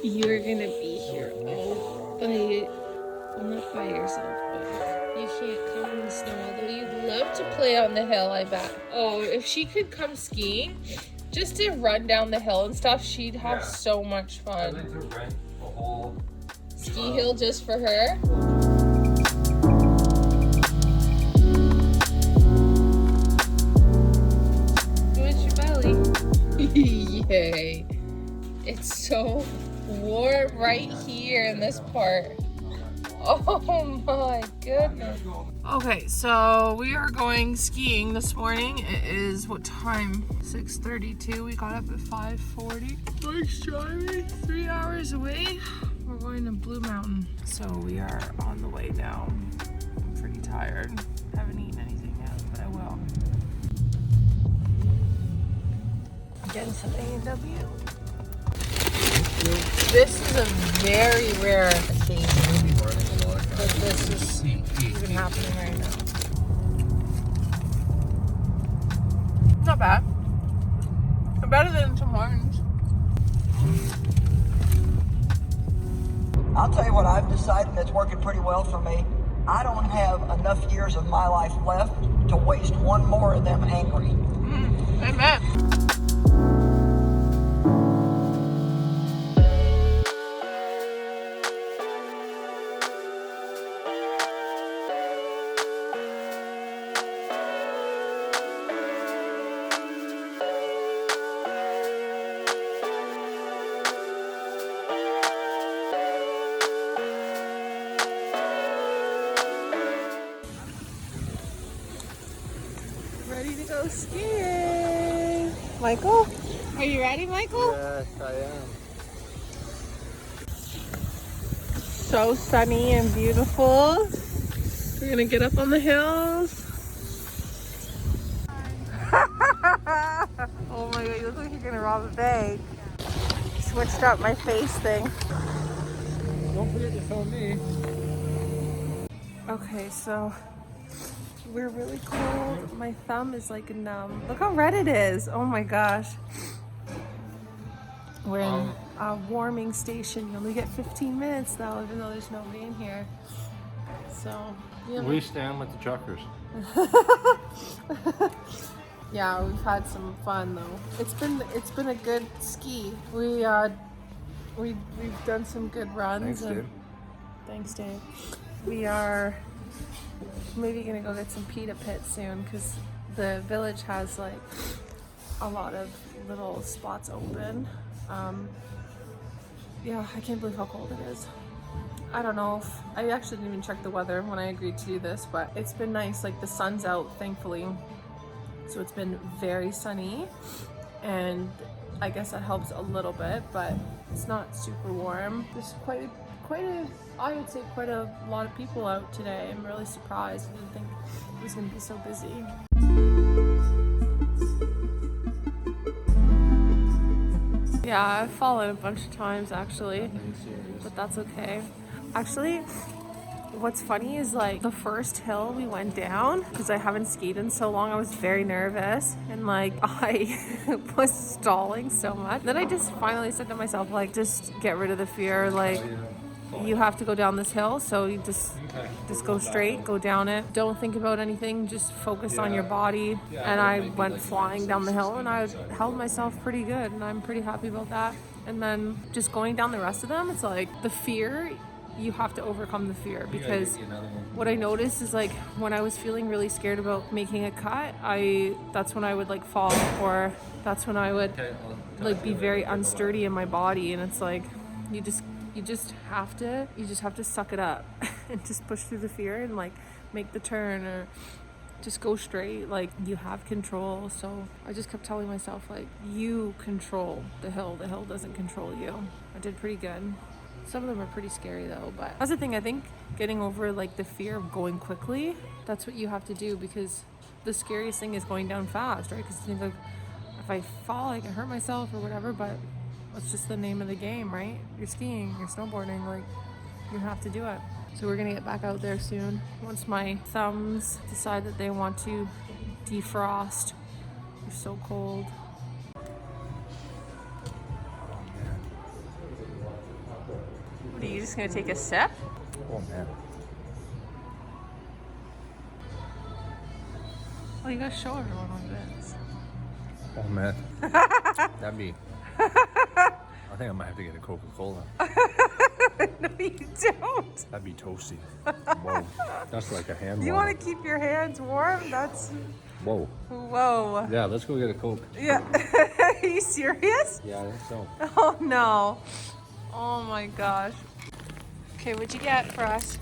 You're gonna be here all by, well, not by yourself, but you can't come in the snow, although you'd love to play on the hill, I bet. Oh, if she could come skiing, just to run down the hill and stuff, she'd have so much fun. I'd like to rent a whole ski hill just for her. Where's your belly? Yay. It's so warm right here in this part. Oh my goodness. Okay, so we are going skiing this morning. It is, what time? 6:32. We got up at 5:40. Nice driving. 3 hours away. We're going to Blue Mountain. So we are on the way now. I'm pretty tired. Haven't eaten anything yet, but I will. Getting some A&W. This is a very rare occasion that this is even happening right now. Not bad. Better than Tim Hortons. I'll tell you what I've decided that's working pretty well for me. I don't have enough years of my life left to waste one more of them angry. Amen. Ready to go skiing. Michael? Are you ready, Michael? Yes, I am. So sunny and beautiful. We're gonna get up on the hills. Oh my god, you look like you're gonna rob a bank. Switched up my face thing. Don't forget to film me. Okay, so we're really cold. My thumb is like numb. Look how red it is. Oh my gosh. We're in a warming station. You only get 15 minutes though, even though there's nobody in here. So We stand with the truckers. yeah, we've had some fun though. It's been a good ski. We've done some good runs. Thanks, dude. Thanks, Dave. We are maybe gonna go get some pita pits soon because the village has like a lot of little spots open. Yeah, I can't believe how cold it is. I don't know if I actually didn't even check the weather when I agreed to do this, but it's been nice. Like the sun's out, thankfully, so it's been very sunny, and I guess that helps a little bit, but it's not super warm. There's quite a I would say quite a lot of people out today. I'm really surprised. I didn't think it was going to be so busy. Yeah, I've fallen a bunch of times actually, but that's okay. Actually, what's funny is like the first hill we went down, because I haven't skied in so long, I was very nervous and like I was stalling so much. Then I just finally said to myself, like, just get rid of the fear. Like, you have to go down this hill, so you just go straight, go down it. Don't think about anything, just focus on your body. And I went flying down the hill and I held myself pretty good, and I'm pretty happy about that. And then just going down the rest of them, it's like the fear, you have to overcome the fear, because what I noticed is like when I was feeling really scared about making a cut, that's when I would like fall, or that's when I would like be very unsturdy in my body. And it's like you just have to suck it up and just push through the fear and like make the turn or just go straight. Like, you have control. So I just kept telling myself, like, you control the hill doesn't control you. I did pretty good. Some of them are pretty scary though, but that's the thing. I think getting over like the fear of going quickly, that's what you have to do, because the scariest thing is going down fast, right? Because it seems like if I fall I can hurt myself or whatever, but that's just the name of the game, right? You're skiing, you're snowboarding, like, you have to do it. So we're gonna get back out there soon once my thumbs decide that they want to defrost. They're so cold. Are you just gonna take a sip? Oh man. Oh, you gotta show everyone what it is. Oh man. That'd be. I think I might have to get a Coca-Cola. No, you don't. That'd be toasty. Whoa. That's like a hand You warmer. want to keep your hands warm? That's. Whoa. Whoa. Yeah, let's go get a Coke. Yeah. Are you serious? Yeah, I think so. Oh no. Oh my gosh. Okay, what'd you get for us?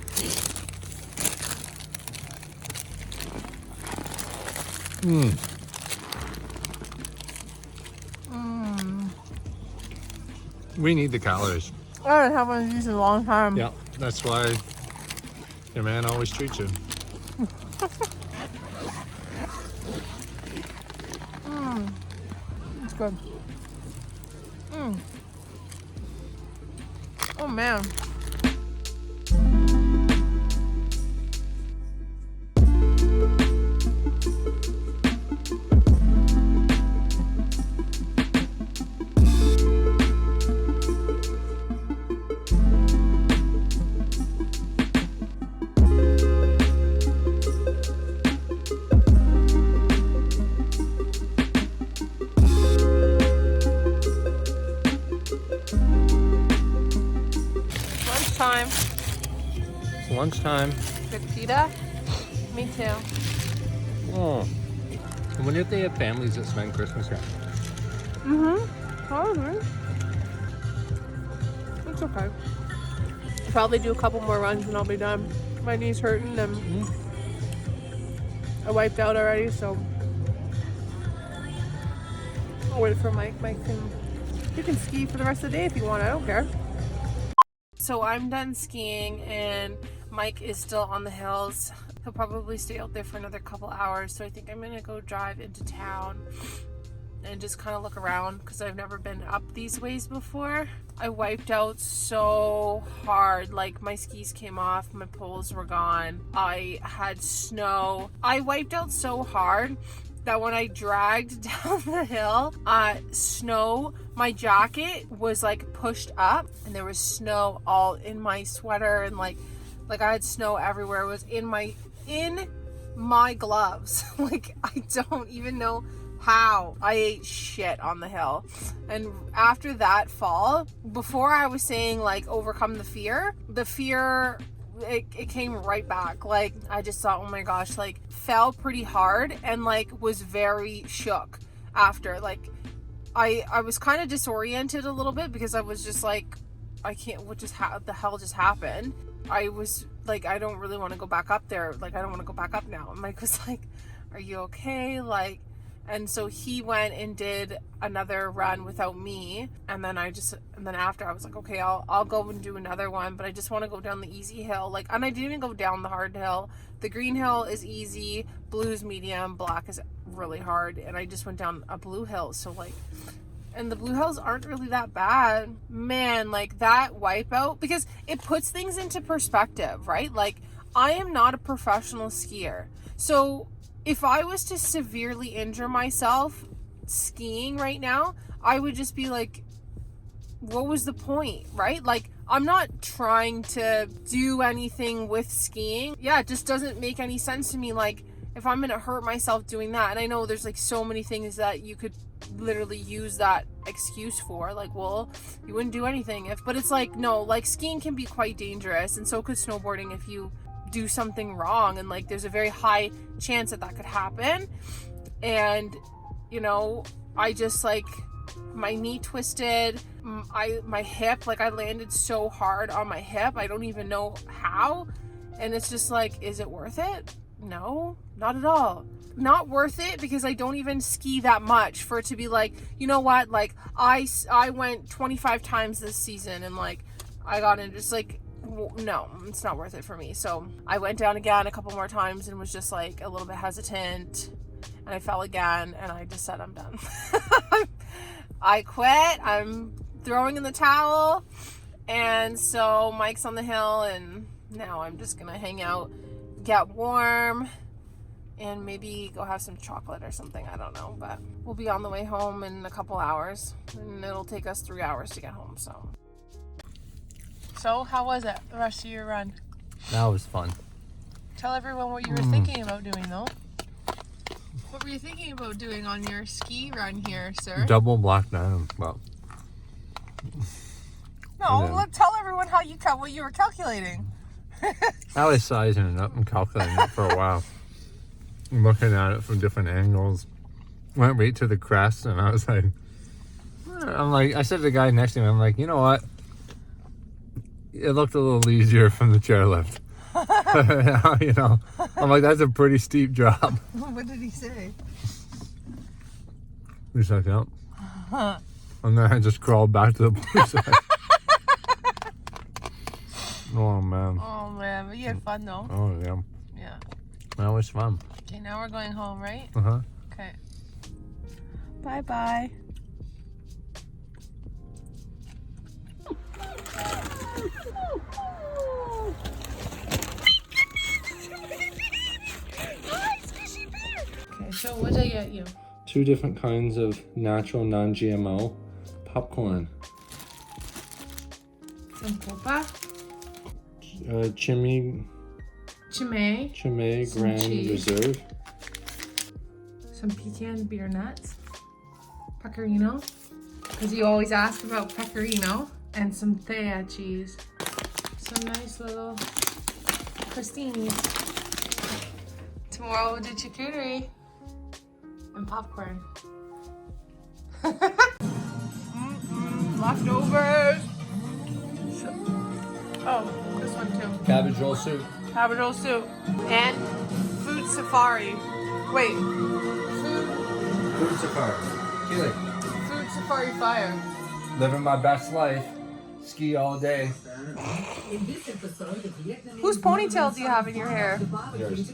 We need the calories. I haven't had one of these in a long time. Yeah, that's why your man always treats you. It's good. Oh man. Lunchtime. It's lunchtime. Good pita? Me too. Oh. I wonder if they have families that spend Christmas here. Probably. It's okay. I'll probably do a couple more runs and I'll be done. My knee's hurting and I wiped out already, so I'll wait for Mike. Mike you can ski for the rest of the day if you want. I don't care. So I'm done skiing and Mike is still on the hills. He'll probably stay out there for another couple hours. So I think I'm gonna go drive into town and just kind of look around because I've never been up these ways before. I wiped out so hard. Like my skis came off, my poles were gone. I had snow. I wiped out so hard that when I dragged down the hill, snow, my jacket was like pushed up and there was snow all in my sweater and like I had snow everywhere. It was in my gloves. Like I don't even know how. I ate shit on the hill. And after that fall, before I was saying like overcome the fear it came right back. Like I just thought, oh my gosh, like fell pretty hard and like was very shook after. Like I was kind of disoriented a little bit because I was just like, I can't, what the hell just happened? I was like, I don't really want to go back up there. Like I don't want to go back up now. And Mike was like, are you okay? Like, and so he went and did another run without me. And then after I was like, okay, I'll go and do another one, but I just want to go down the easy hill. Like, and I didn't even go down the hard hill. The green hill is easy, blue is medium, black is really hard. And I just went down a blue hill. So like, and the blue hills aren't really that bad. Man, like that wipeout, because it puts things into perspective, right? Like I am not a professional skier. So if I was to severely injure myself skiing right now, I would just be like, what was the point, right? Like, I'm not trying to do anything with skiing. Yeah, it just doesn't make any sense to me. Like, if I'm gonna hurt myself doing that, and I know there's like so many things that you could literally use that excuse for, like, well, you wouldn't do anything but it's like, no, like skiing can be quite dangerous, and so could snowboarding if you do something wrong, and like there's a very high chance that could happen. And you know, I just like, my knee twisted, my hip, like I landed so hard on my hip, I don't even know how. And it's just like, is it worth it? No, not at all. Not worth it, because I don't even ski that much for it to be like, you know what, like I went 25 times this season and like I got in, just like, no, it's not worth it for me. So I went down again a couple more times and was just like a little bit hesitant, and I fell again, and I just said, I'm done. I quit. I'm throwing in the towel. And so Mike's on the hill, and now I'm just gonna hang out, get warm, and maybe go have some chocolate or something. I don't know, but we'll be on the way home in a couple hours, and it'll take us 3 hours to get home. So, how was it, the rest of your run? That was fun. Tell everyone what you were thinking about doing, though. What were you thinking about doing on your ski run here, sir? Double black diamond. Well, No, Yeah. tell everyone how what you were calculating. I was sizing it up and calculating it for a while. Looking at it from different angles. Went right to the crest and I was like, I said to the guy next to me, I'm like, you know what? It looked a little easier from the chairlift. You know, I'm like, that's a pretty steep drop. What did he say? He's like, yep. And then I just crawled back to the blue side. Oh man. Oh man, but you had fun though. Oh yeah. Yeah. That was fun. Okay, now we're going home, right? Uh-huh. Okay. Bye bye. Okay, so what did I get you? 2 different kinds of natural non-GMO popcorn. Some popa, Chimay some Grand cheese. Reserve. some pecan beer nuts, pecorino, because you always ask about pecorino, and some Thea cheese. Some nice little crostinis. Tomorrow we'll do charcuterie and popcorn. Leftovers. Oh, this one too. Cabbage roll soup. Cabbage roll soup and food safari. Wait, Food safari. Keely. food safari fire. Living my best life. Ski all day. Whose ponytail do you have in your hair? Yours.